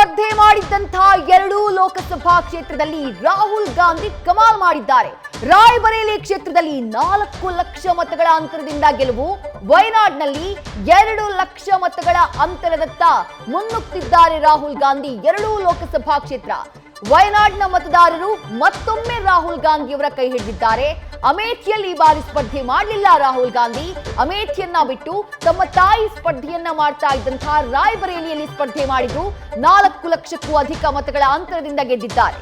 ಸ್ಪರ್ಧೆ ಮಾಡಿದ್ದಂತಹ ಎರಡೂ ಲೋಕಸಭಾ ಕ್ಷೇತ್ರದಲ್ಲಿ ರಾಹುಲ್ ಗಾಂಧಿ ಕಮಾಲ್ ಮಾಡಿದ್ದಾರೆ. ರಾಯ್ಬರೇಲಿ ಕ್ಷೇತ್ರದಲ್ಲಿ 4 ಲಕ್ಷ ಮತಗಳ ಅಂತರದಿಂದ ಗೆಲುವು, ವಯನಾಡ್ನಲ್ಲಿ 2 ಲಕ್ಷ ಮತಗಳ ಅಂತರದತ್ತ ಮುನ್ನುಗ್ತಿದ್ದಾರೆ ರಾಹುಲ್ ಗಾಂಧಿ. ಎರಡೂ ಲೋಕಸಭಾ ಕ್ಷೇತ್ರ ವಯನಾಡ್ನ ಮತದಾರರು ಮತ್ತೊಮ್ಮೆ ರಾಹುಲ್ ಗಾಂಧಿಯವರ ಕೈ ಹಿಡಿದಿದ್ದಾರೆ. ಅಮೇಠಿಯಲ್ಲಿ ಈ ಬಾರಿ ಸ್ಪರ್ಧೆ ಮಾಡಲಿಲ್ಲ ರಾಹುಲ್ ಗಾಂಧಿ. ಅಮೇಠಿಯನ್ನ ಬಿಟ್ಟು ತಮ್ಮ ತಾಯಿ ಸ್ಪರ್ಧೆಯನ್ನ ಮಾಡ್ತಾ ಇದ್ದಂತಹ ರಾಯ್ಬರೇಲಿಯಲ್ಲಿ ಸ್ಪರ್ಧೆ ಮಾಡಿದ್ರು. 4 ಲಕ್ಷಕ್ಕೂ ಅಧಿಕ ಮತಗಳ ಅಂತರದಿಂದ ಗೆದ್ದಿದ್ದಾರೆ.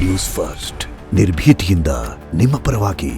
ನ್ಯೂಸ್ ಫಸ್ಟ್ ನಿರ್ಭೀತಿಯಿಂದ ನಿಮ್ಮ ಪರವಾಗಿ.